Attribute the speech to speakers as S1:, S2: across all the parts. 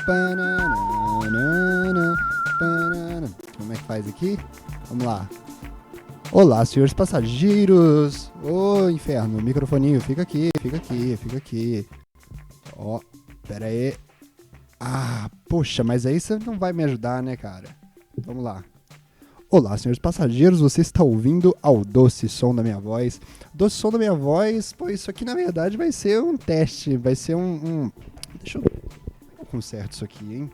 S1: Pananana, panana. Como é que faz aqui? Vamos lá. Olá, senhores passageiros. Ô, inferno, microfoninho, fica aqui. Ó, pera aí. Ah, poxa, mas aí você não vai me ajudar, né, cara? Vamos lá. Olá, senhores passageiros, você está ouvindo ao doce som da minha voz. Doce som da minha voz, pô, isso aqui na verdade vai ser um teste, vai ser Deixa eu conserto isso aqui, hein?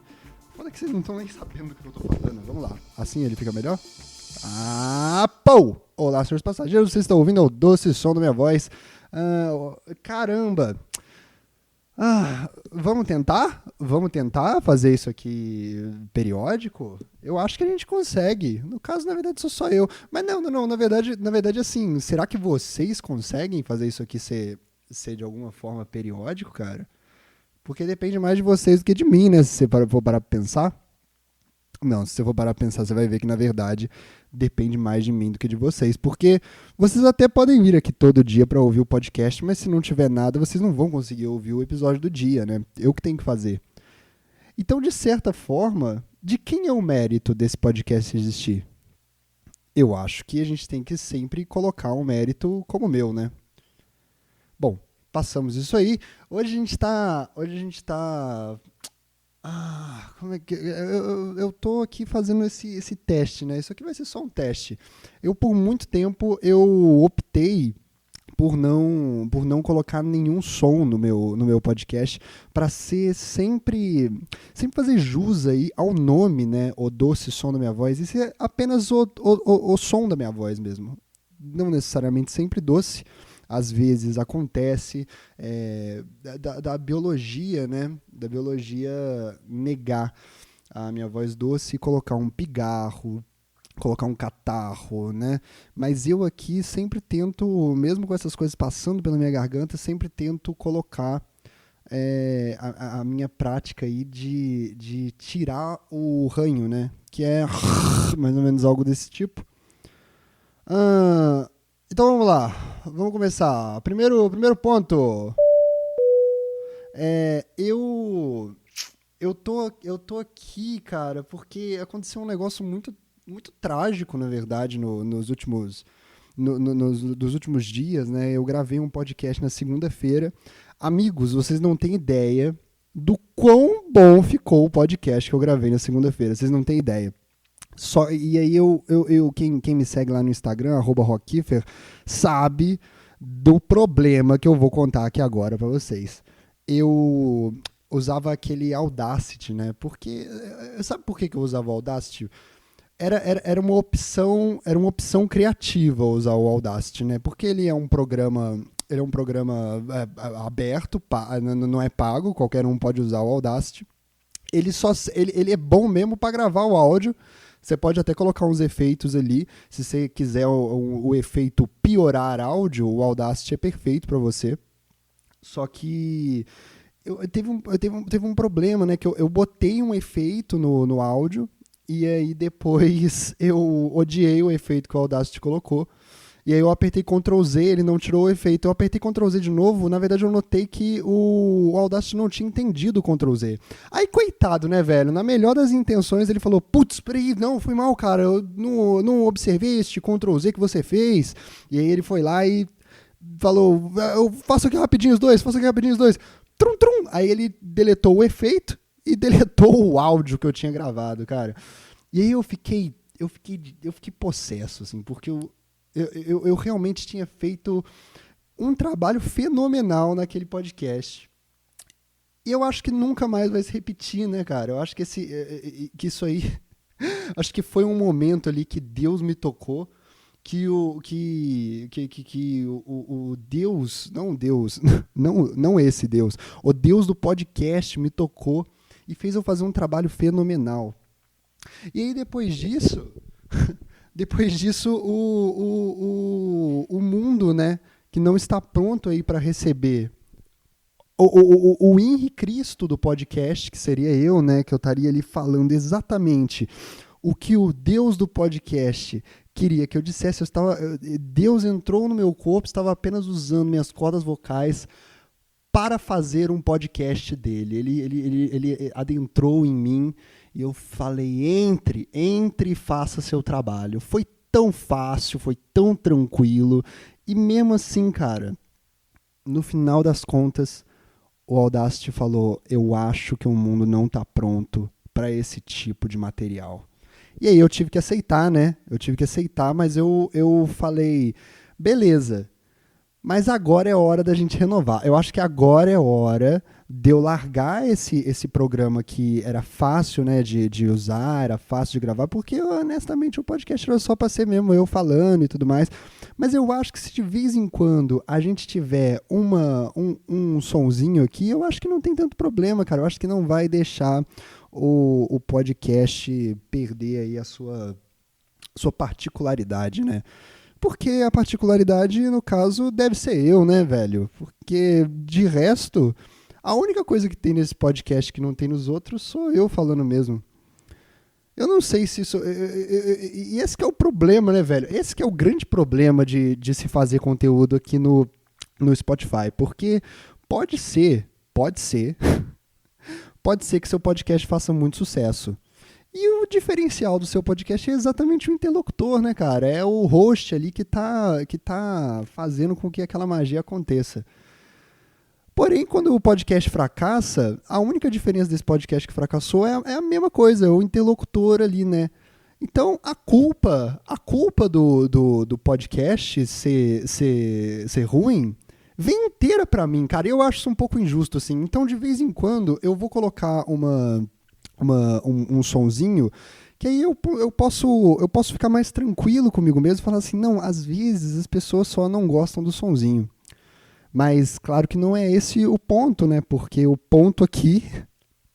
S1: Foda que vocês não estão nem sabendo do que eu tô falando. Vamos lá. Assim ele fica melhor? Ah, pô! Olá, senhores passageiros, vocês estão ouvindo ao doce som da minha voz. Caramba! Vamos tentar? Vamos tentar fazer isso aqui periódico? Eu acho que a gente consegue. No caso, na verdade, sou só eu. Mas não, na verdade, assim, será que vocês conseguem fazer isso aqui ser de alguma forma periódico, cara? Porque depende mais de vocês do que de mim, né? Se você for parar pra pensar. Não, se você for parar pra pensar, você vai ver que, na verdade, depende mais de mim do que de vocês. Porque vocês até podem vir aqui todo dia pra ouvir o podcast, mas se não tiver nada, vocês não vão conseguir ouvir o episódio do dia, né? Eu que tenho que fazer. Então, de certa forma, de quem é o mérito desse podcast existir? Eu acho que a gente tem que sempre colocar um mérito como meu, né? Bom, passamos isso aí. Hoje a gente tá... como é que... Eu tô aqui fazendo esse teste, né? Isso aqui vai ser só um teste. Por muito tempo, eu optei por não colocar nenhum som no meu podcast, para ser sempre fazer jus aí ao nome, né? O doce som da minha voz, e ser apenas o som da minha voz mesmo. Não necessariamente sempre doce. Às vezes acontece da biologia, né? Da biologia negar a minha voz doce e colocar um pigarro, colocar um catarro, né? Mas eu aqui sempre tento, mesmo com essas coisas passando pela minha garganta, sempre tento colocar a minha prática aí de tirar o ranho, né? Que é mais ou menos algo desse tipo. Então vamos lá, vamos começar. Primeiro ponto. Eu tô aqui, cara, porque aconteceu um negócio muito trágico, na verdade, nos últimos dias, né? Eu gravei um podcast na segunda-feira. Amigos, vocês não têm ideia do quão bom ficou o podcast que eu gravei na segunda-feira. Vocês não têm ideia. E aí quem me segue lá no Instagram, @Rockifer, sabe do problema que eu vou contar aqui agora pra vocês. Eu usava aquele Audacity, né? Porque sabe por que eu usava o Audacity? Era uma opção criativa usar o Audacity, né? Porque ele é um programa aberto, não é pago, qualquer um pode usar o Audacity. Ele é bom mesmo para gravar o áudio. Você pode até colocar uns efeitos ali. Se você quiser o efeito piorar áudio, o Audacity é perfeito para você. Só que teve um problema, né? Que eu botei um efeito no áudio e aí depois eu odiei o efeito que o Audacity colocou. E aí eu apertei Ctrl Z, ele não tirou o efeito. Eu apertei Ctrl Z de novo, na verdade eu notei que o Audacity não tinha entendido o Ctrl Z. Aí, coitado, né, velho? Na melhor das intenções, ele falou, putz, peraí, não, fui mal, cara, eu não observei este Ctrl Z que você fez. E aí ele foi lá e falou, eu faço aqui rapidinho os dois. Trum, trum. Aí ele deletou o efeito e deletou o áudio que eu tinha gravado, cara. E aí eu fiquei possesso, assim, porque eu realmente tinha feito um trabalho fenomenal naquele podcast. E eu acho que nunca mais vai se repetir, né, cara? Eu acho que isso aí... acho que foi um momento ali que Deus me tocou, que o Deus... Não esse Deus. O Deus do podcast me tocou e fez eu fazer um trabalho fenomenal. E aí, depois disso... o mundo, né, que não está pronto aí para receber o Henri Cristo do podcast, que seria eu, né, que eu estaria ali falando exatamente o que o Deus do podcast queria que eu dissesse. Deus entrou no meu corpo, estava apenas usando minhas cordas vocais para fazer um podcast dele. Ele adentrou em mim e eu falei, entre e faça seu trabalho. Foi tão fácil, foi tão tranquilo. E mesmo assim, cara, no final das contas, o Audacity falou, eu acho que o mundo não tá pronto para esse tipo de material. E aí eu tive que aceitar, né? Mas eu falei, beleza, mas agora é hora da gente renovar. Eu acho que agora é hora de eu largar esse programa que era fácil, né, de usar, era fácil de gravar, porque honestamente o podcast era só para ser mesmo eu falando e tudo mais. Mas eu acho que se de vez em quando a gente tiver um sonzinho aqui, eu acho que não tem tanto problema, cara. Eu acho que não vai deixar o podcast perder aí a sua particularidade, né? Porque a particularidade, no caso, deve ser eu, né, velho? Porque, de resto, a única coisa que tem nesse podcast que não tem nos outros sou eu falando mesmo. Eu não sei se isso... E esse que é o problema, né, velho? Esse que é o grande problema de se fazer conteúdo aqui no Spotify. Porque pode ser que seu podcast faça muito sucesso. E o diferencial do seu podcast é exatamente o interlocutor, né, cara? É o host ali que tá fazendo com que aquela magia aconteça. Porém, quando o podcast fracassa, a única diferença desse podcast que fracassou é a mesma coisa, o interlocutor ali, né? Então, a culpa do podcast ser ruim vem inteira pra mim, cara. Eu acho isso um pouco injusto, assim. Então, de vez em quando, eu vou colocar um sonzinho, que aí eu posso ficar mais tranquilo comigo mesmo e falar assim, não, às vezes as pessoas só não gostam do sonzinho. Mas claro que não é esse o ponto, né? Porque o ponto aqui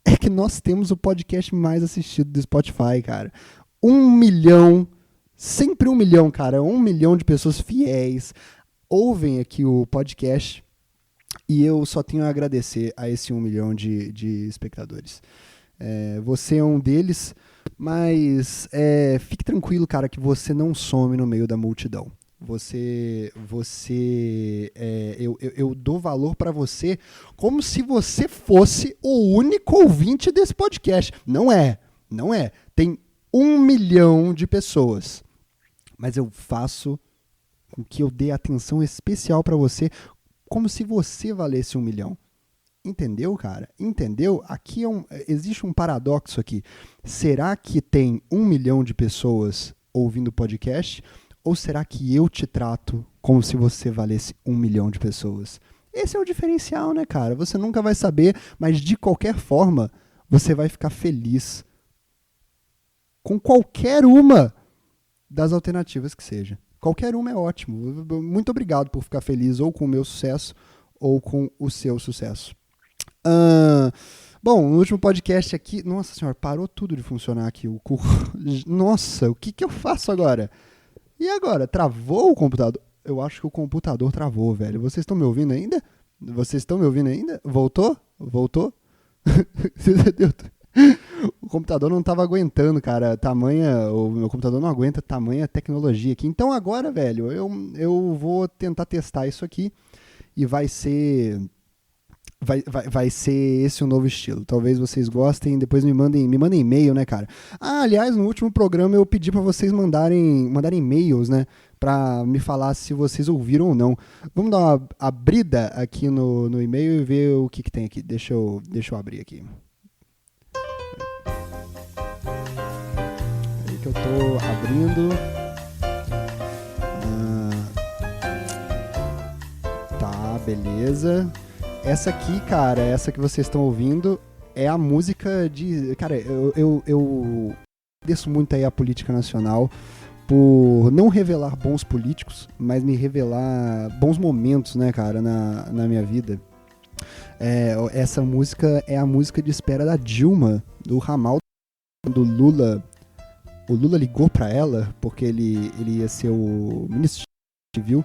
S1: é que nós temos o podcast mais assistido do Spotify, cara. 1 milhão, sempre 1 milhão, cara. 1 milhão de pessoas fiéis ouvem aqui o podcast e eu só tenho a agradecer a esse 1 milhão de espectadores. Você é um deles, mas fique tranquilo, cara, que você não some no meio da multidão. Eu dou valor pra você como se você fosse o único ouvinte desse podcast. Não é. Tem 1 milhão de pessoas, mas eu faço com que eu dê atenção especial pra você, como se você valesse 1 milhão. Entendeu, cara? Entendeu? Aqui existe um paradoxo aqui. Será que tem 1 milhão de pessoas ouvindo o podcast? Ou será que eu te trato como se você valesse 1 milhão de pessoas? Esse é o diferencial, né, cara? Você nunca vai saber, mas de qualquer forma, você vai ficar feliz com qualquer uma das alternativas que seja. Qualquer uma é ótimo. Muito obrigado por ficar feliz ou com o meu sucesso ou com o seu sucesso. Bom, no último podcast aqui... Nossa senhora, parou tudo de funcionar aqui. Nossa, o que eu faço agora? E agora? Travou o computador? Eu acho que o computador travou, velho. Vocês estão me ouvindo ainda? Voltou? O computador não estava aguentando, cara. O meu computador não aguenta tamanha tecnologia aqui. Então agora, velho, eu vou tentar testar isso aqui e vai ser esse o novo estilo. Talvez vocês gostem, depois me mandem e-mail, né, cara? Aliás, no último programa eu pedi para vocês mandarem e-mails, né, para me falar se vocês ouviram ou não. Vamos dar uma abrida aqui no e-mail e ver o que tem aqui. Deixa eu abrir aqui. Aí que eu tô abrindo. Tá, beleza. Essa aqui, cara, essa que vocês estão ouvindo, é a música de... Cara, eu agradeço muito aí a política nacional por não revelar bons políticos, mas me revelar bons momentos, né, cara, na minha vida. Essa música é a música de espera da Dilma, do ramal do Lula. O Lula ligou pra ela, porque ele ia ser o ministro civil,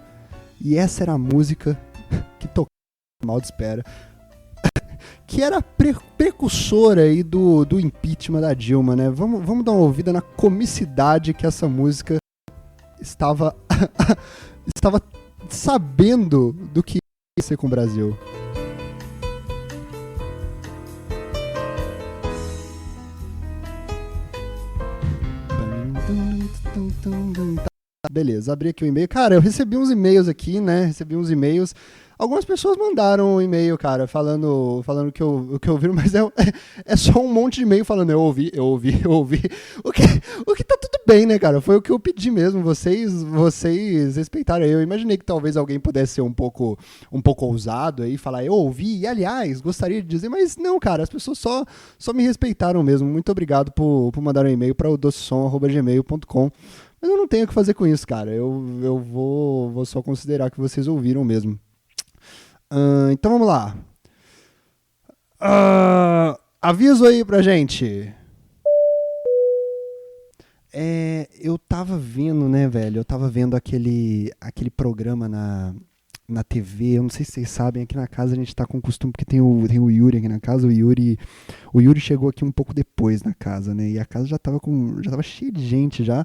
S1: e essa era a música que tocava mal de espera, que era precursora aí do impeachment da Dilma, né? Vamos dar uma ouvida na comicidade que essa música estava sabendo do que ia ser com o Brasil. Beleza, abri aqui o e-mail. Cara, eu recebi uns e-mails aqui, né? Algumas pessoas mandaram um e-mail, cara, falando que ouviram, mas é só um monte de e-mail falando eu ouvi. O que tá tudo bem, né, cara? Foi o que eu pedi mesmo. Vocês respeitaram. Eu imaginei que talvez alguém pudesse ser um pouco ousado aí, falar eu ouvi, e aliás, gostaria de dizer, mas não, cara, as pessoas só me respeitaram mesmo. Muito obrigado por mandar um e-mail para o docesom@gmail.com. Mas eu não tenho o que fazer com isso, cara. Eu vou só considerar que vocês ouviram mesmo. Então vamos lá. Aviso aí pra gente. Eu tava vendo, né, velho? Eu tava vendo aquele programa na TV. Eu não sei se vocês sabem, aqui na casa a gente tá com o costume, porque tem o Yuri aqui na casa. O Yuri chegou aqui um pouco depois na casa, né? E a casa já tava cheia de gente já.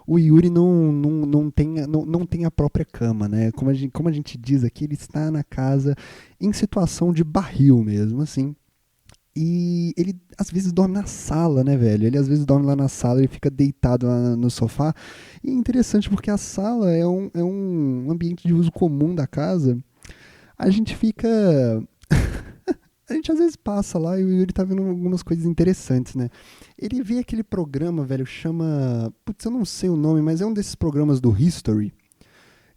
S1: O Yuri não tem a própria cama, né? Como a gente diz aqui, ele está na casa em situação de barril mesmo, assim. E ele às vezes dorme na sala, né, velho? Ele às vezes dorme lá na sala, ele fica deitado lá no sofá. E é interessante porque a sala é um ambiente de uso comum da casa. A gente fica. A gente às vezes passa lá e o Yuri tá vendo algumas coisas interessantes, né? Ele vê aquele programa, velho, chama. Putz, eu não sei o nome, mas é um desses programas do History.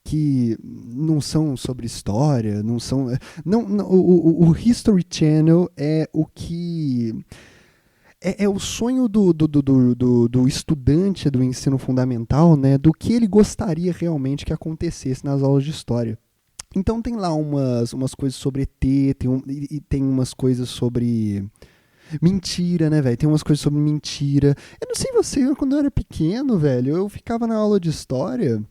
S1: Que não são sobre história, não são. O History Channel é o que. É o sonho do estudante do ensino fundamental, né? Do que ele gostaria realmente que acontecesse nas aulas de história. Então tem lá umas coisas sobre ET, tem umas coisas sobre mentira, né, velho? Tem umas coisas sobre mentira. Eu não sei você, quando eu era pequeno, velho, eu ficava na aula de história.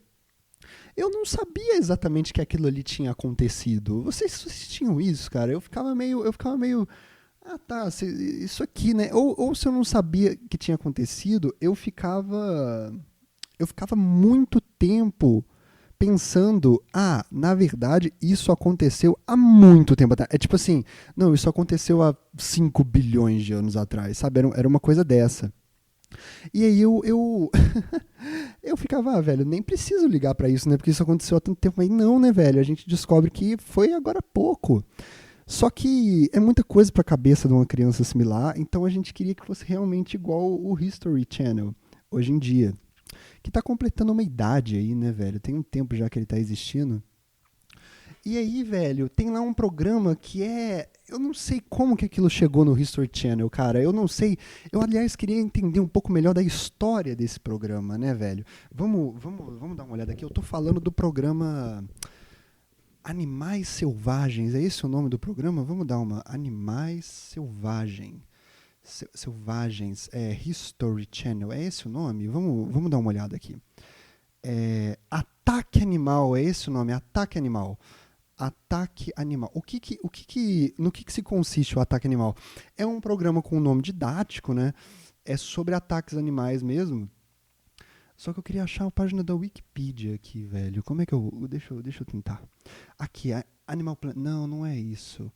S1: Eu não sabia exatamente que aquilo ali tinha acontecido. Vocês tinham isso, cara? Eu ficava meio. Ah, tá, isso aqui, né? Ou se eu não sabia que tinha acontecido, eu ficava muito tempo pensando, na verdade, isso aconteceu há muito tempo atrás. É tipo assim, não, isso aconteceu há 5 bilhões de anos atrás, sabe? Era uma coisa dessa. E aí eu ficava, velho, nem preciso ligar pra isso, né? Porque isso aconteceu há tanto tempo. Mas não, né, velho? A gente descobre que foi agora há pouco. Só que é muita coisa pra cabeça de uma criança assimilar, então a gente queria que fosse realmente igual o History Channel, hoje em dia. Que tá completando uma idade aí, né, velho? Tem um tempo já que ele tá existindo. E aí, velho, tem lá um programa que é. Eu não sei como que aquilo chegou no History Channel, cara. Eu não sei. Eu, aliás, queria entender um pouco melhor da história desse programa, né, velho? Vamos dar uma olhada aqui. Eu tô falando do programa Animais Selvagens. É esse o nome do programa? Vamos dar uma. Animais Selvagens. Selvagens. History Channel. É esse o nome? Vamos dar uma olhada aqui. Ataque Animal. É esse o nome? Ataque Animal. Ataque Animal. No que se consiste o Ataque Animal? É um programa com um nome didático, né? É sobre ataques animais mesmo. Só que eu queria achar a página da Wikipedia aqui, velho. Como é que eu... Deixa eu tentar. Aqui, Animal Planet. Não é isso.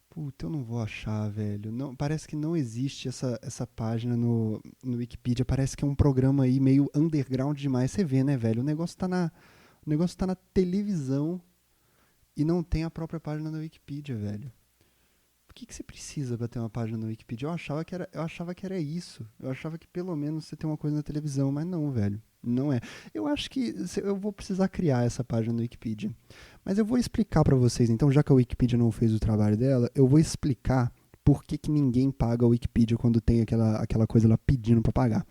S1: Puta, eu não vou achar, velho. Não, parece que não existe essa página no Wikipedia. Parece que é um programa aí meio underground demais. Você vê, né, velho? O negócio tá na televisão. E não tem a própria página na Wikipedia, velho. O que você precisa pra ter uma página na Wikipedia? Eu achava que era isso. Eu achava que pelo menos você tem uma coisa na televisão, mas não, velho. Não é. Eu acho que eu vou precisar criar essa página na Wikipedia. Mas eu vou explicar pra vocês. Então, já que a Wikipedia não fez o trabalho dela, eu vou explicar por que ninguém paga a Wikipedia quando tem aquela coisa lá pedindo pra pagar.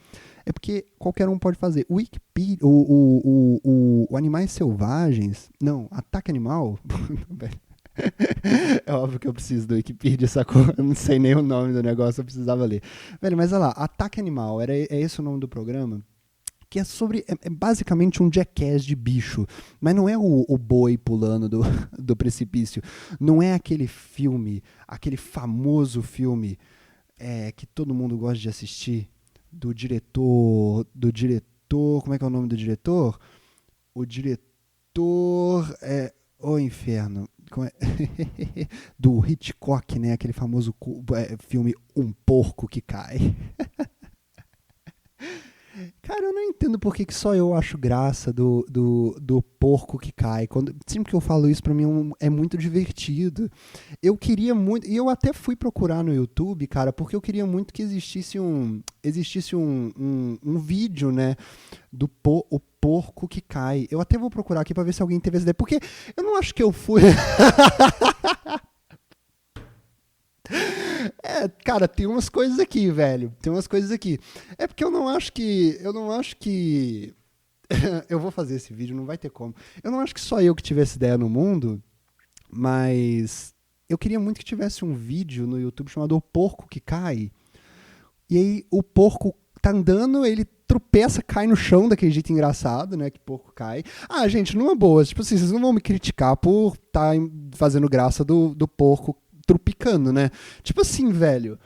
S1: É porque qualquer um pode fazer. O Wikipedia, o Animais Selvagens, não, Ataque Animal, é óbvio que eu preciso do Wikipedia, sacou? Eu não sei nem o nome do negócio, eu precisava ler. Velho, mas olha lá, Ataque Animal, é esse o nome do programa? Que é sobre, é basicamente um jackass de bicho, mas não é o boi pulando do precipício, não é aquele filme, aquele famoso filme que todo mundo gosta de assistir, do diretor, como é que é o nome do diretor? O diretor O Inferno, do Hitchcock, né? Aquele famoso filme Um Porco que Cai. Cara, eu não entendo por que só eu acho graça do porco que cai. Sempre que eu falo isso, pra mim é muito divertido. Eu queria muito, e eu até fui procurar no YouTube, cara, porque eu queria muito que existisse um vídeo, né, o porco que cai. Eu até vou procurar aqui pra ver se alguém teve essa ideia, porque eu não acho que eu fui. Cara, tem umas coisas aqui, velho. Tem umas coisas aqui. É porque eu não acho que eu vou fazer esse vídeo, não vai ter como. Eu não acho que só eu que tivesse ideia no mundo, mas eu queria muito que tivesse um vídeo no YouTube chamado O Porco que Cai. E aí o porco tá andando, ele tropeça, cai no chão daquele jeito engraçado, né? Que porco cai. Ah, gente, numa boa, tipo assim, vocês não vão me criticar por estar fazendo graça do porco tropicando, né? Tipo assim, velho,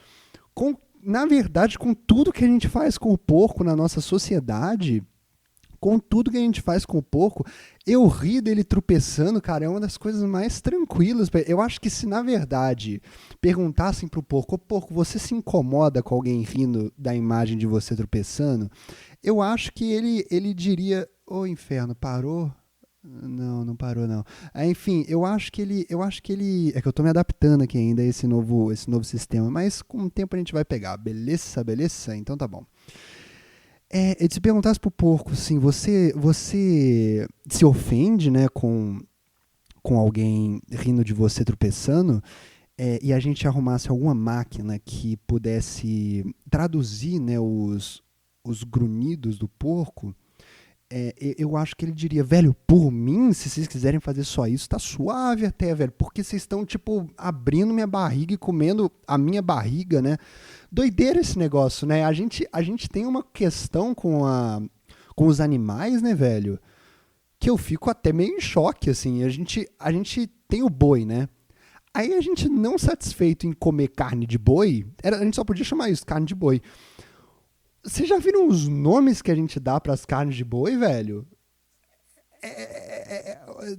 S1: na verdade, com tudo que a gente faz com o porco na nossa sociedade, com tudo que a gente faz com o porco, eu ri dele tropeçando, cara, é uma das coisas mais tranquilas. Eu acho que se, na verdade, perguntassem pro porco, ô porco, você se incomoda com alguém rindo da imagem de você tropeçando? Eu acho que ele diria, ô inferno, parou? Não, não parou não. Enfim, eu acho que ele, é que eu tô me adaptando aqui ainda a esse novo sistema, mas com o tempo a gente vai pegar, beleza, beleza? Então tá bom. E se perguntasse pro porco, assim, você se ofende, né, com alguém rindo de você tropeçando, e a gente arrumasse alguma máquina que pudesse traduzir, né, os grunhidos do porco, eu acho que ele diria, velho, por mim, se vocês quiserem fazer só isso, tá suave até, velho, porque vocês estão, tipo, abrindo minha barriga e comendo a minha barriga, né? Doideira esse negócio, né? A gente tem uma questão com os animais, né, velho? Que eu fico até meio em choque, assim. A gente tem o boi, né? Aí a gente não satisfeito em comer carne de boi, a gente só podia chamar isso, carne de boi. Vocês já viram os nomes que a gente dá pras carnes de boi, velho?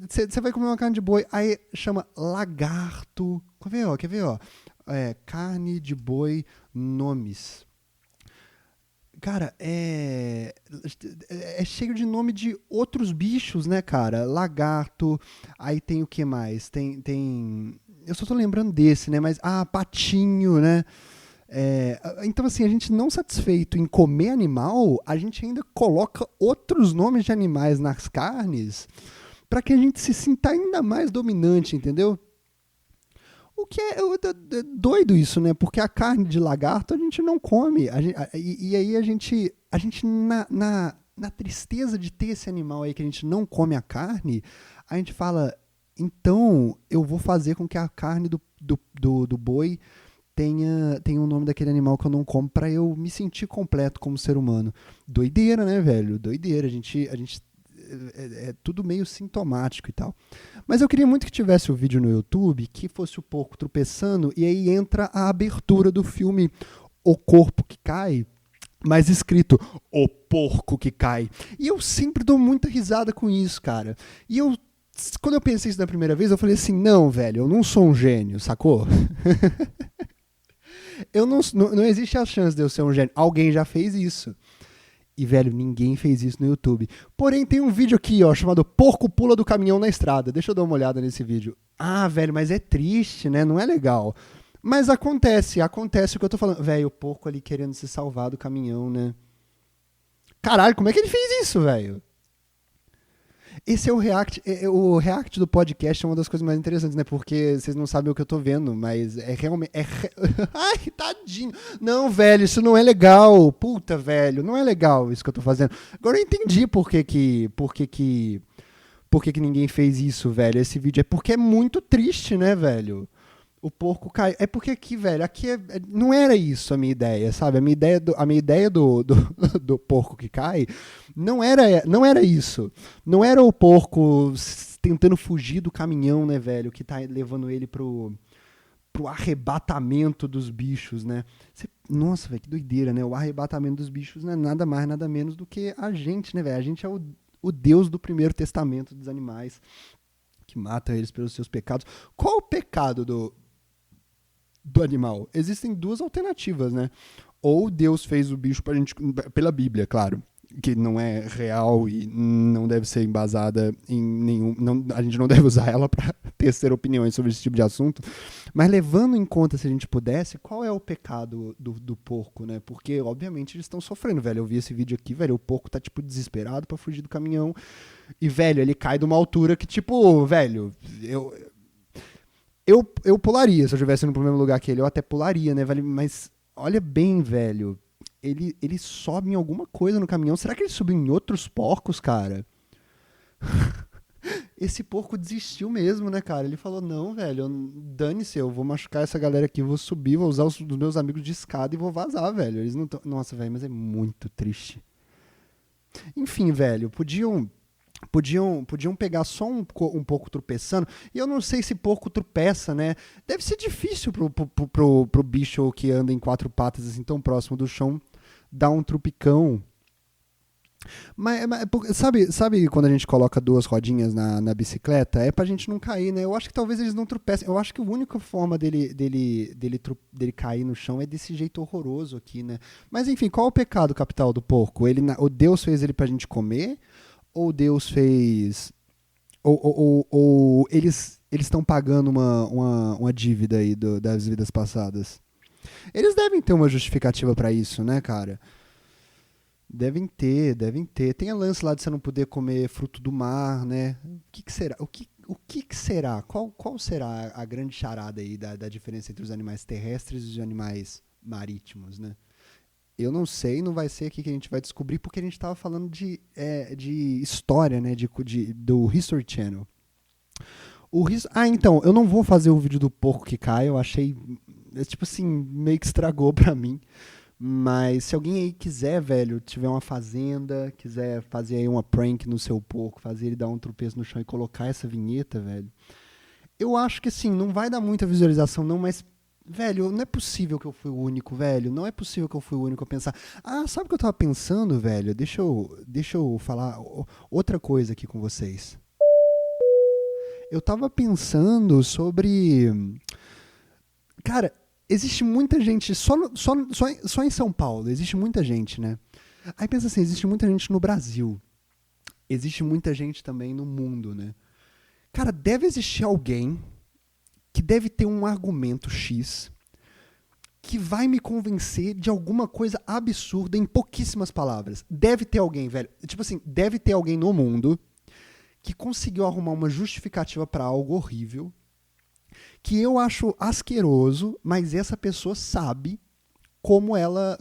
S1: Você vai comer uma carne de boi, aí chama lagarto. Quer ver, ó? Quer ver, ó? Carne de boi, nomes. Cara, é cheio de nome de outros bichos, né, cara? Lagarto, aí tem o que mais? Eu só tô lembrando desse, né? Mas, patinho, né? Então, assim, a gente não satisfeito em comer animal, a gente ainda coloca outros nomes de animais nas carnes para que a gente se sinta ainda mais dominante, entendeu? O que é doido isso, né? Porque a carne de lagarto a gente não come. E aí a gente na tristeza de ter esse animal aí que a gente não come a carne, a gente fala, então eu vou fazer com que a carne do boi tenha o nome daquele animal que eu não como pra eu me sentir completo como ser humano. Doideira, né, velho? Doideira. A gente é tudo meio sintomático e tal. Mas eu queria muito que tivesse o vídeo no YouTube que fosse o porco tropeçando e aí entra a abertura do filme O Corpo que Cai, mas escrito O Porco que Cai. E eu sempre dou muita risada com isso, cara. Quando eu pensei isso da primeira vez, eu falei assim, não, velho, eu não sou um gênio, sacou? Não existe a chance de eu ser um gênio. Alguém já fez isso. E, velho, ninguém fez isso no YouTube. Porém, tem um vídeo aqui, ó, chamado Porco Pula do Caminhão na Estrada. Deixa eu dar uma olhada nesse vídeo. Ah, velho, mas é triste, né? Não é legal. Mas acontece o que eu tô falando. Velho, o porco ali querendo se salvar do caminhão, né? Caralho, como é que ele fez isso, velho? Esse é o React. O React do podcast é uma das coisas mais interessantes, né? Porque vocês não sabem o que eu tô vendo, mas é realmente. Ai, tadinho. Não, velho, isso não é legal. Puta, velho, não é legal isso que eu tô fazendo. Agora eu entendi por que que ninguém fez isso, velho. Esse vídeo é porque é muito triste, né, velho? O porco cai. É porque aqui, velho, não era isso a minha ideia, sabe? A minha ideia do do porco que cai não era isso. Não era o porco tentando fugir do caminhão, né, velho, que tá levando ele pro arrebatamento dos bichos, né? Nossa, velho, que doideira, né? O arrebatamento dos bichos não é nada mais, nada menos do que a gente, né, velho? A gente é o Deus do Primeiro Testamento dos animais, que mata eles pelos seus pecados. Qual o pecado do animal? Existem duas alternativas, né? Ou Deus fez o bicho pra gente, pela Bíblia, claro, que não é real e não deve ser embasada em nenhum. Não, a gente não deve usar ela para tecer opiniões sobre esse tipo de assunto. Mas levando em conta, se a gente pudesse, qual é o pecado do porco, né? Porque, obviamente, eles estão sofrendo, velho. Eu vi esse vídeo aqui, velho. O porco tá, tipo, desesperado pra fugir do caminhão. E, velho, ele cai de uma altura que, tipo, velho, eu pularia. Se eu estivesse no primeiro lugar que ele, eu até pularia, né, velho? Mas olha bem, velho. Ele sobe em alguma coisa no caminhão. Será que ele subiu em outros porcos, cara? Esse porco desistiu mesmo, né, cara? Ele falou, não, velho, dane-se, eu vou machucar essa galera aqui, vou subir, vou usar os meus amigos de escada e vou vazar, velho. Eles não estão... Nossa, velho, mas é muito triste. Enfim, velho, podiam pegar só um pouco tropeçando. E eu não sei se porco tropeça, né? Deve ser difícil pro bicho que anda em quatro patas assim tão próximo do chão dar um trupicão. Mas sabe quando a gente coloca duas rodinhas na bicicleta? É pra gente não cair, né? Eu acho que talvez eles não tropecem. Eu acho que a única forma dele cair no chão é desse jeito horroroso aqui, né? Mas enfim, qual é o pecado capital do porco? O Deus fez ele pra gente comer? Ou Deus fez. Ou eles estão pagando uma dívida aí das vidas passadas? Eles devem ter uma justificativa pra isso, né, cara? Devem ter, devem ter. Tem a lance lá de você não poder comer fruto do mar, né? O que será? O que será? Qual será a grande charada aí da diferença entre os animais terrestres e os animais marítimos, né? Eu não sei, não vai ser aqui que a gente vai descobrir, porque a gente estava falando de história, né? Do History Channel. Então, eu não vou fazer o vídeo do porco que cai, eu achei, tipo assim, meio que estragou pra mim. Mas se alguém aí quiser, velho, tiver uma fazenda, quiser fazer aí uma prank no seu porco, fazer ele dar um tropeço no chão e colocar essa vinheta, velho, eu acho que assim, não vai dar muita visualização não, mas, velho, não é possível que eu fui o único, velho, não é possível que eu fui o único a pensar. Ah, sabe o que eu tava pensando, velho? Deixa eu falar outra coisa aqui com vocês. Eu tava pensando sobre... Cara, existe muita gente, só em São Paulo, existe muita gente, né? Aí pensa assim, existe muita gente no Brasil, existe muita gente também no mundo, né? Cara, deve existir alguém que deve ter um argumento X que vai me convencer de alguma coisa absurda em pouquíssimas palavras. Deve ter alguém, velho. Tipo assim, deve ter alguém no mundo que conseguiu arrumar uma justificativa pra algo horrível que eu acho asqueroso, mas essa pessoa sabe como ela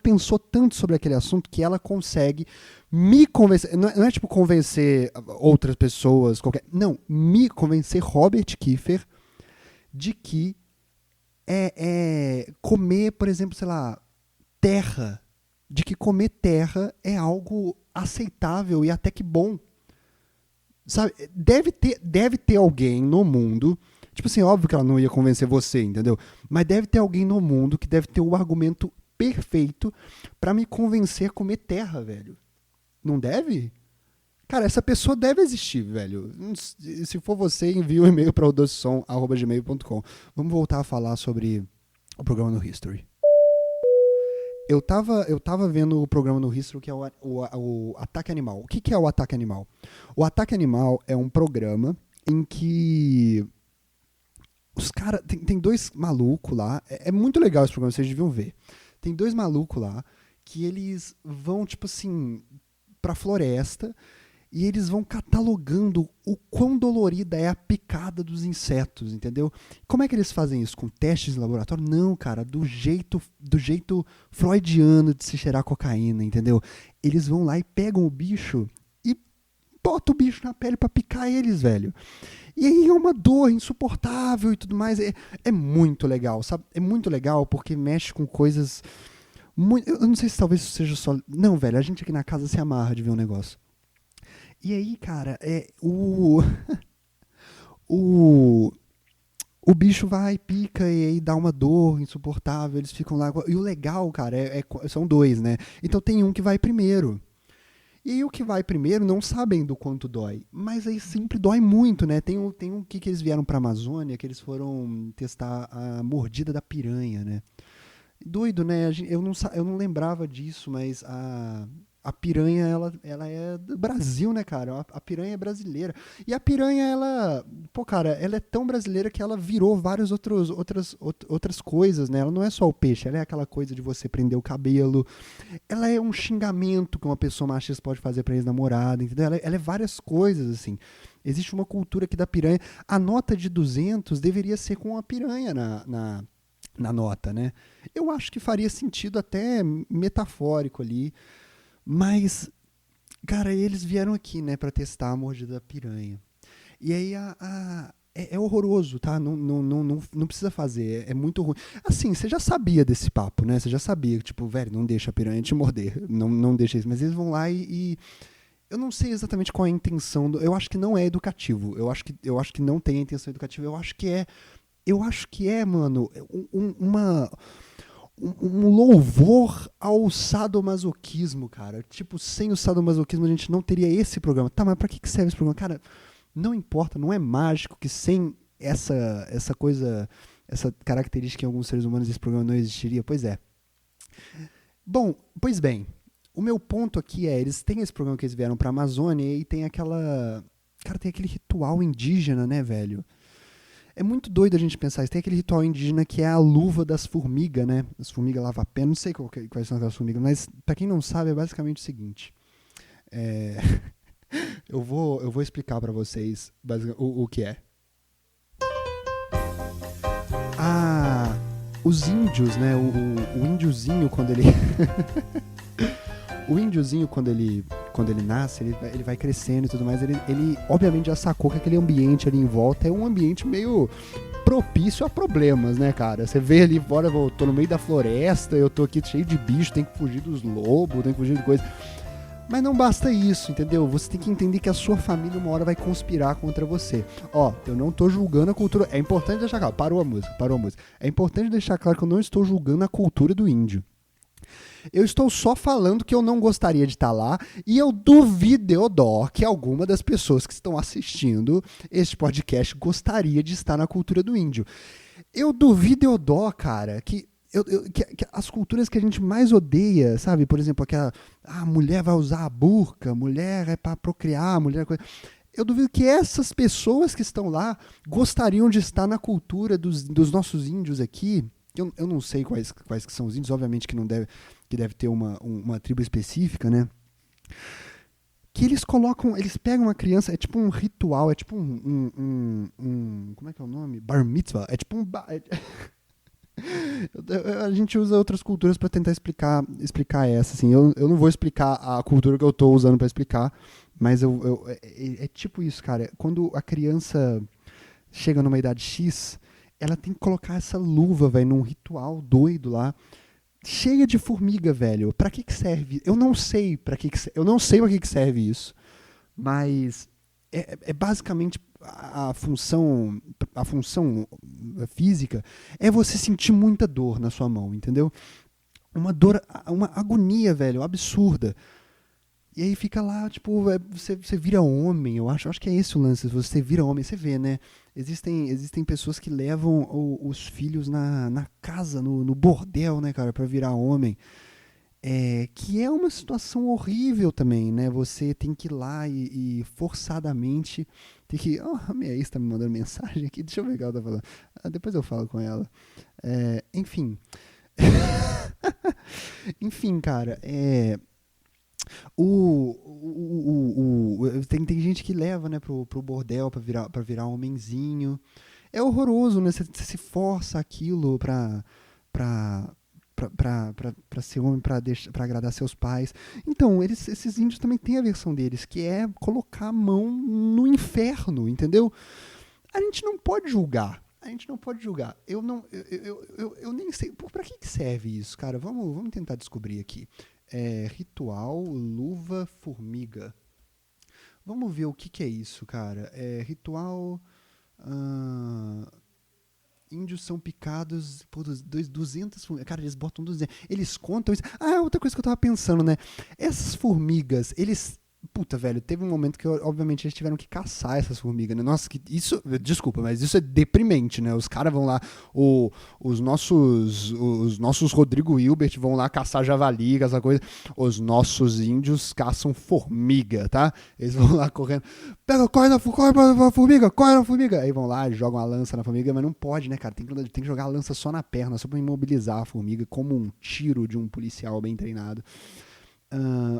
S1: pensou tanto sobre aquele assunto que ela consegue me convencer. Não é tipo convencer outras pessoas, não, me convencer Robert Kiefer de que comer, por exemplo, sei lá, terra. De que comer terra é algo aceitável e até que bom. Sabe, deve ter alguém no mundo, tipo assim, óbvio que ela não ia convencer você, entendeu? Mas deve ter alguém no mundo que deve ter o argumento perfeito pra me convencer a comer terra, velho. Não deve? Cara, essa pessoa deve existir, velho. Se for você, envie um e-mail para odossom@gmail.com. Vamos voltar a falar sobre o programa no History. Eu tava vendo o programa no History que é o Ataque Animal. O que é o Ataque Animal? O Ataque Animal é um programa em que os caras... Tem dois malucos lá. É muito legal esse programa, vocês deviam ver. Tem dois malucos lá que eles vão, tipo assim, pra floresta e eles vão catalogando o quão dolorida é a picada dos insetos, entendeu? Como é que eles fazem isso? Com testes em laboratório? Não, cara, do jeito freudiano de se cheirar cocaína, entendeu? Eles vão lá e pegam o bicho e botam o bicho na pele pra picar eles, velho. E aí é uma dor insuportável e tudo mais. É muito legal, sabe? É muito legal porque mexe com coisas... Eu não sei se talvez isso seja só... Não, velho, a gente aqui na casa se amarra de ver um negócio. E aí, cara, o, o bicho vai, pica e aí dá uma dor insuportável, eles ficam lá. E o legal, cara, são dois, né? Então tem um que vai primeiro. E aí o que vai primeiro não sabem do quanto dói. Mas aí sempre dói muito, né? Tem um que eles vieram pra Amazônia, que eles foram testar a mordida da piranha, né? Doido, né? Eu não lembrava disso, mas a piranha, ela é do Brasil, né, cara? A piranha é brasileira. E a piranha, ela, pô, cara, ela é tão brasileira que ela virou outras coisas, né? Ela não é só o peixe, ela é aquela coisa de você prender o cabelo. Ela é um xingamento que uma pessoa machista pode fazer pra ex-namorada, entendeu? Ela é várias coisas, assim. Existe uma cultura aqui da piranha. A nota de 200 deveria ser com a piranha na nota, né? Eu acho que faria sentido até metafórico ali, mas, cara, eles vieram aqui, né, pra testar a mordida da piranha. E aí é horroroso, tá? Não precisa fazer, é muito ruim. Assim, você já sabia desse papo, né? Você já sabia, tipo, velho, não deixa a piranha te morder, não deixa isso. Mas eles vão lá e eu não sei exatamente qual é a intenção. Eu acho que não é educativo. Eu acho que não tem a intenção educativa. Eu acho que é, mano, um louvor ao sadomasoquismo, cara. Tipo, sem o sadomasoquismo a gente não teria esse programa. Tá, mas pra que serve esse programa? Cara, não importa, não é mágico que sem essa coisa, essa característica em alguns seres humanos esse programa não existiria. Pois é. Bom, pois bem, o meu ponto aqui é, eles têm esse programa que eles vieram pra Amazônia e tem aquela... Cara, tem aquele ritual indígena, né, velho? É muito doido a gente pensar isso. Tem aquele ritual indígena que é a luva das formigas, né? As formigas lava-pé. Não sei quais são aquelas formigas, mas pra quem não sabe é basicamente o seguinte. É... eu vou explicar pra vocês o que é. Ah, os índios, né? O índiozinho, quando ele... O índiozinho, quando ele nasce, ele vai crescendo e tudo mais, ele obviamente já sacou que aquele ambiente ali em volta é um ambiente meio propício a problemas, né, cara? Você vê ali fora, eu tô no meio da floresta, eu tô aqui cheio de bicho, tem que fugir dos lobos, tem que fugir de coisa. Mas não basta isso, entendeu? Você tem que entender que a sua família uma hora vai conspirar contra você. Ó, eu não tô julgando a cultura... É importante deixar claro, parou a música. É importante deixar claro que eu não estou julgando a cultura do índio. Eu estou só falando que eu não gostaria de estar lá e eu duvido que alguma das pessoas que estão assistindo este podcast gostaria de estar na cultura do índio. Eu duvido, cara, que as culturas que a gente mais odeia, sabe? Por exemplo, aquela mulher vai usar a burca, mulher é para procriar, mulher... Eu duvido que essas pessoas que estão lá gostariam de estar na cultura dos nossos índios aqui. Eu não sei quais que são os índios, obviamente que não deve ter uma tribo específica, né? Que eles pegam uma criança, é tipo um ritual, é tipo como é que é o nome? Bar mitzvah, é tipo a gente usa outras culturas para tentar explicar essa, assim. Eu não vou explicar a cultura que eu tô usando para explicar, mas é tipo isso, cara. Quando a criança chega numa idade X, ela tem que colocar essa luva, velho, num ritual doido lá, cheia de formiga, velho. Pra que serve? Eu não sei pra que serve isso, mas é basicamente a função física é você sentir muita dor na sua mão, entendeu? Uma dor, uma agonia, velho, absurda. E aí fica lá, tipo, você vira homem, eu acho que é esse o lance, você vira homem, você vê, né? Existem pessoas que levam os filhos na casa, no bordel, né, cara, pra virar homem. Que é uma situação horrível também, né? Você tem que ir lá e forçadamente tem que... Oh, a minha ex tá me mandando mensagem aqui, deixa eu ver o que ela tá falando. Depois eu falo com ela. Enfim. Enfim, cara, tem gente que leva, né, pro bordel pra virar homenzinho. É horroroso, né? Você se força aquilo pra, pra ser homem, pra agradar seus pais. Então, esses índios também têm a versão deles, que é colocar a mão no inferno, entendeu? A gente não pode julgar. Eu nem sei. Pra que serve isso, cara? Vamos tentar descobrir aqui. Ritual, luva, formiga. Vamos ver o que é isso, cara. Ritual. Índios são picados por 200 formigas. Cara, eles botam 200. Eles contam isso. Outra coisa que eu tava pensando, né? Essas formigas, eles Puta, velho, teve um momento que, obviamente, eles tiveram que caçar essas formigas, né? Nossa, que isso. Desculpa, mas isso é deprimente, né? Os caras vão lá, os nossos Rodrigo Hilbert vão lá caçar javali, essa coisa. Os nossos índios caçam formiga, tá? Eles vão lá correndo. Pega, corre na formiga, corre na formiga. Aí vão lá, jogam a lança na formiga, mas não pode, né, cara? Tem que jogar a lança só na perna, só pra imobilizar a formiga, como um tiro de um policial bem treinado.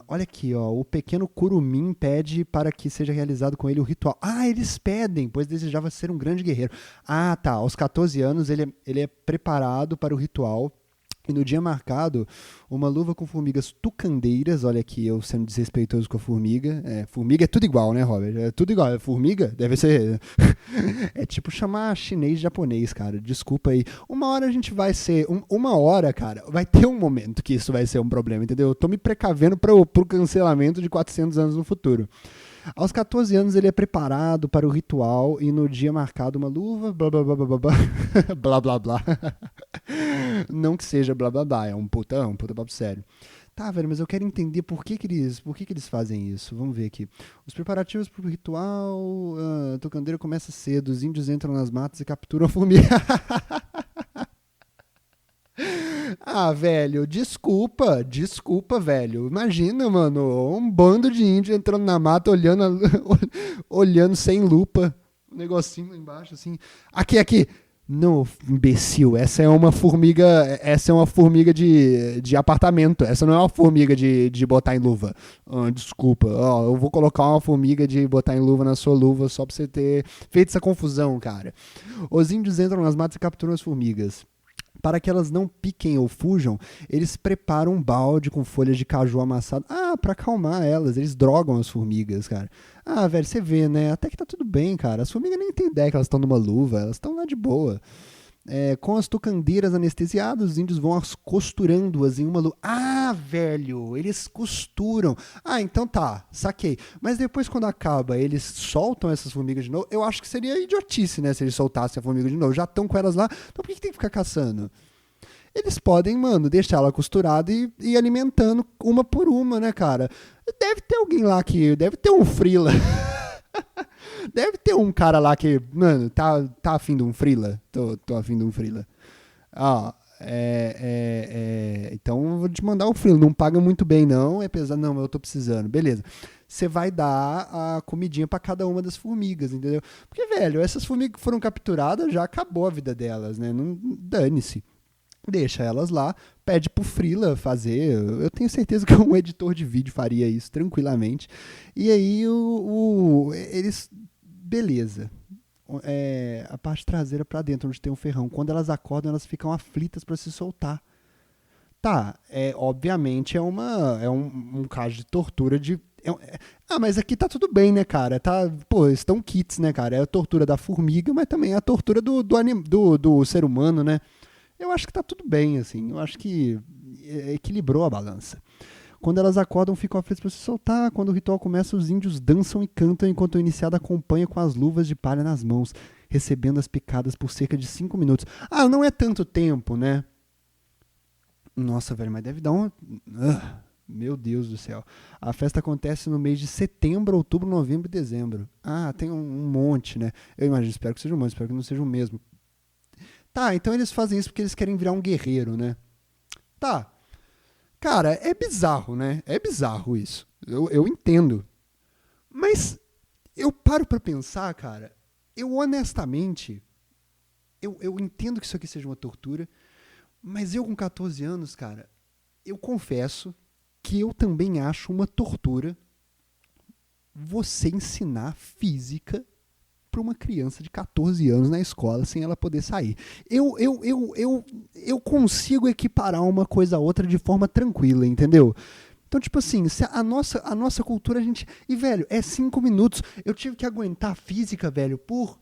S1: Olha aqui, ó. O pequeno Curumim pede para que seja realizado com ele o ritual. Ah, eles pedem, pois desejava ser um grande guerreiro. Ah, tá. Aos 14 anos ele é preparado para o ritual. E no dia marcado, uma luva com formigas tucandeiras. Olha aqui, eu sendo desrespeitoso com a formiga. Formiga é tudo igual, né, Robert? É tudo igual. Formiga deve ser. É tipo chamar chinês de japonês, cara. Desculpa aí. Uma hora a gente vai ser. Uma hora, cara, vai ter um momento que isso vai ser um problema, entendeu? Eu tô me precavendo pro cancelamento de 400 anos no futuro. Aos 14 anos ele é preparado para o ritual e no dia marcado uma luva, blá blá blá blá blá blá blá blá. Não que seja blá blá blá, é um puta papo sério. Tá, velho, mas eu quero entender por que que eles fazem isso. Vamos ver aqui. Os preparativos para o ritual, a tocandeira começa cedo, os índios entram nas matas e capturam a formiga. Ah, velho, desculpa, velho. Imagina, mano, um bando de índio entrando na mata, olhando, olhando sem lupa, um negocinho lá embaixo, assim. Aqui. Não, imbecil, essa é uma formiga de apartamento, essa não é uma formiga de botar em luva. Desculpa, eu vou colocar uma formiga de botar em luva na sua luva só pra você ter feito essa confusão, cara. Os índios entram nas matas e capturam as formigas. Para que elas não piquem ou fujam, eles preparam um balde com folhas de caju amassado. Pra acalmar elas. Eles drogam as formigas, cara. Velho, você vê, né? Até que tá tudo bem, cara. As formigas nem têm ideia que elas estão numa luva. Elas estão lá de boa. Com as tocandeiras anestesiadas, os índios vão costurando-as em uma luva. Velho, eles costuram. Então tá, saquei. Mas depois, quando acaba, eles soltam essas formigas de novo. Eu acho que seria idiotice, né? Se eles soltassem a formiga de novo. Já estão com elas lá. Então por que tem que ficar caçando? Eles podem, mano, deixar ela costurada e ir alimentando uma por uma, né, cara? Deve ter alguém lá que. Deve ter um freela. Deve ter um cara lá que, mano, tá afim de um freela? Tô afim de um freela. Então eu vou te mandar o freela. Não paga muito bem, não. É pesado, não, eu tô precisando. Beleza. Você vai dar a comidinha pra cada uma das formigas, entendeu? Porque, velho, essas formigas que foram capturadas, já acabou a vida delas, né? Não, dane-se. Deixa elas lá, pede pro freela fazer. Eu tenho certeza que um editor de vídeo faria isso tranquilamente. E aí eles. Beleza. A parte traseira pra dentro, onde tem um ferrão. Quando elas acordam, elas ficam aflitas pra se soltar. Tá, obviamente é um caso de tortura de. Mas aqui tá tudo bem, né, cara? Pô, estão kits, né, cara? É a tortura da formiga, mas também é a tortura do ser humano, né? Eu acho que tá tudo bem, assim. Eu acho que equilibrou a balança. Quando elas acordam, ficam aflitas para se soltar. Quando o ritual começa, os índios dançam e cantam enquanto o iniciado acompanha com as luvas de palha nas mãos, recebendo as picadas por cerca de 5 minutos. Não é tanto tempo, né? Nossa, velho, mas deve dar uma... Meu Deus do céu. A festa acontece no mês de setembro, outubro, novembro e dezembro. Tem um monte, né? Eu imagino, espero que seja um monte, espero que não seja o mesmo. Tá, então eles fazem isso porque eles querem virar um guerreiro, né? Tá. Cara, é bizarro, né? É bizarro isso. Eu entendo. Mas eu paro pra pensar, cara. Eu honestamente... Eu entendo que isso aqui seja uma tortura. Mas eu com 14 anos, cara... Eu confesso que eu também acho uma tortura você ensinar física para uma criança de 14 anos na escola sem ela poder sair. Eu consigo equiparar uma coisa a outra de forma tranquila, entendeu? Então, tipo assim, a nossa cultura, a gente... E, velho, é 5 minutos. Eu tive que aguentar física, velho, por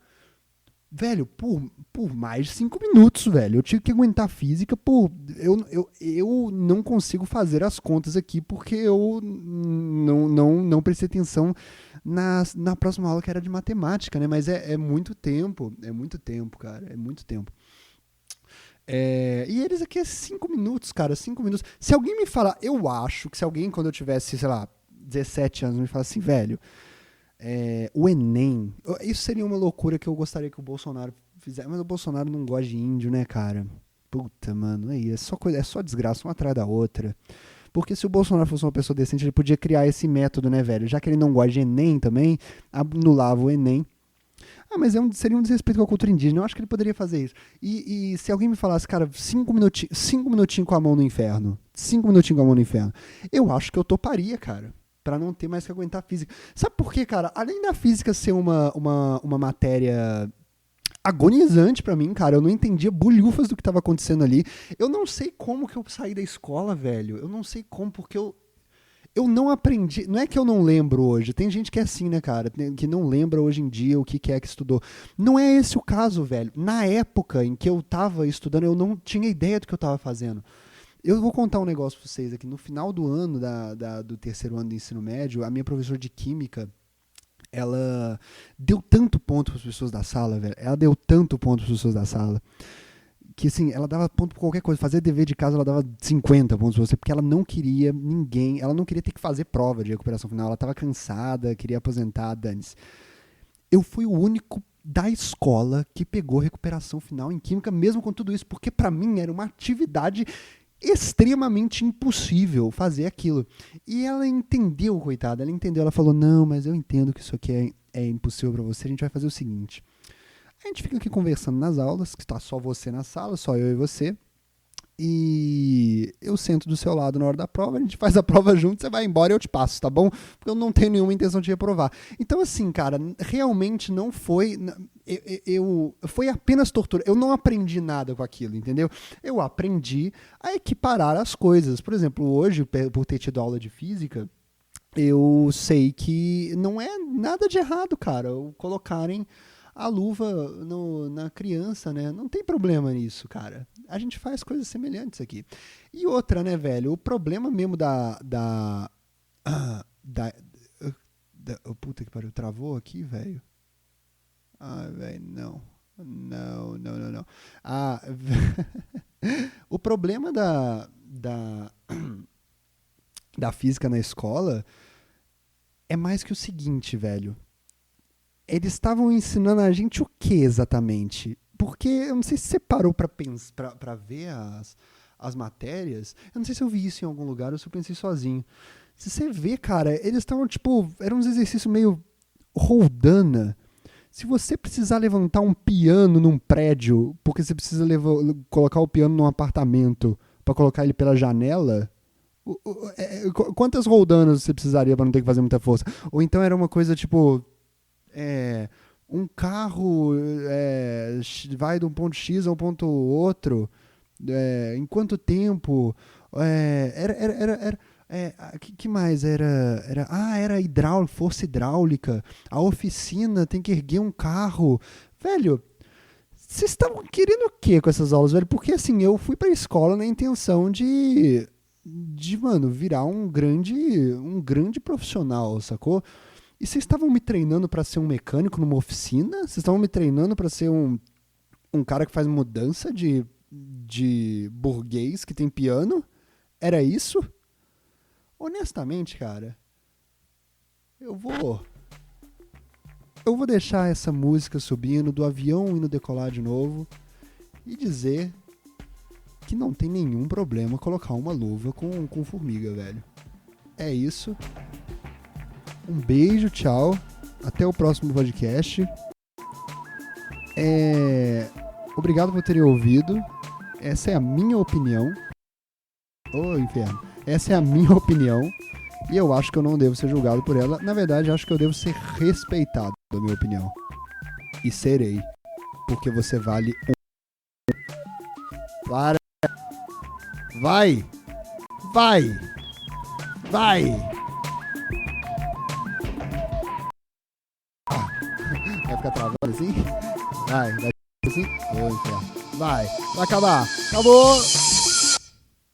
S1: mais de 5 minutos, velho. Eu tive que aguentar física por... Eu não consigo fazer as contas aqui porque eu não prestei atenção na próxima aula que era de matemática, né? Mas é muito tempo, cara, é muito tempo. E eles aqui é 5 minutos, cara, 5 minutos. Se alguém me falar, eu acho que se alguém, quando eu tivesse, sei lá, 17 anos me fala assim, velho, o Enem, isso seria uma loucura que eu gostaria que o Bolsonaro fizesse, mas o Bolsonaro não gosta de índio, né, cara? Puta, mano, aí é só desgraça uma atrás da outra. Porque se o Bolsonaro fosse uma pessoa decente, ele podia criar esse método, né, velho? Já que ele não gosta de Enem também, anulava o Enem. Ah, mas seria um desrespeito com a cultura indígena. Eu acho que ele poderia fazer isso. E se alguém me falasse, cara, 5 minutinhos com a mão no inferno. 5 minutinhos com a mão no inferno. Eu acho que eu toparia, cara. Pra não ter mais que aguentar física. Sabe por quê, cara? Além da física ser uma matéria agonizante pra mim, cara. Eu não entendia bolhufas do que tava acontecendo ali. Eu não sei como que eu saí da escola, velho. Eu não sei como, porque eu não aprendi. Não é que eu não lembro hoje. Tem gente que é assim, né, cara? Que não lembra hoje em dia o que é que estudou. Não é esse o caso, velho. Na época em que eu tava estudando, eu não tinha ideia do que eu tava fazendo. Eu vou contar um negócio pra vocês aqui. No final do ano, do terceiro ano do ensino médio, a minha professora de química, ela deu tanto ponto para as pessoas da sala, velho. Ela deu tanto ponto para as pessoas da sala que, assim, ela dava ponto pra qualquer coisa. Fazer dever de casa, ela dava 50 pontos pra você, porque ela não queria ela não queria ter que fazer prova de recuperação final. Ela tava cansada, queria aposentar, dane-se. Eu fui o único da escola que pegou recuperação final em química, mesmo com tudo isso, porque pra mim era uma atividade extremamente impossível fazer aquilo. E ela entendeu, coitada, ela falou, não, mas eu entendo que isso aqui é impossível pra você, a gente vai fazer o seguinte, a gente fica aqui conversando nas aulas, que está só você na sala, só eu e você, e eu sento do seu lado na hora da prova, a gente faz a prova junto, você vai embora e eu te passo, tá bom? Porque eu não tenho nenhuma intenção de reprovar. Então, assim, cara, realmente não foi... foi apenas tortura. Eu não aprendi nada com aquilo, entendeu? Eu aprendi a equiparar as coisas. Por exemplo, hoje, por ter tido aula de física, eu sei que não é nada de errado, cara, colocarem a luva na criança, né? Não tem problema nisso, cara. A gente faz coisas semelhantes aqui. E outra, né, velho? O problema mesmo puta que pariu, travou aqui, velho? Ah, velho, não. Não. Ah, o problema da física na escola é mais que o seguinte, velho. Eles estavam ensinando a gente o que exatamente? Porque eu não sei se você parou pra ver as matérias. Eu não sei se eu vi isso em algum lugar ou se eu pensei sozinho. Se você vê, cara, eles estavam tipo. Eram uns exercícios meio roldana. Se você precisar levantar um piano num prédio, porque você precisa colocar o piano num apartamento pra colocar ele pela janela. Quantas roldanas você precisaria pra não ter que fazer muita força? Ou então era uma coisa tipo. Um carro vai de um ponto X a um ponto outro, em quanto tempo? Que mais? Era força hidráulica. A oficina tem que erguer um carro. Velho, vocês estavam querendo o quê com essas aulas, velho? Porque assim, eu fui pra escola na intenção mano, virar um grande profissional, sacou? E vocês estavam me treinando pra ser um mecânico numa oficina? Vocês estavam me treinando pra ser um cara que faz mudança de burguês que tem piano? Era isso? Honestamente, cara, eu vou deixar essa música subindo, do avião indo decolar de novo e dizer que não tem nenhum problema colocar uma luva com formiga, velho. É isso. Um beijo, tchau. Até o próximo podcast. Obrigado por terem ouvido. Essa é a minha opinião. Ô, inferno. Essa é a minha opinião. E eu acho que eu não devo ser julgado por ela. Na verdade, eu acho que eu devo ser respeitado pela minha opinião. E serei. Porque você vale Para. Vai. Vai ficar travando assim? Vai assim? Vai acabar. Acabou!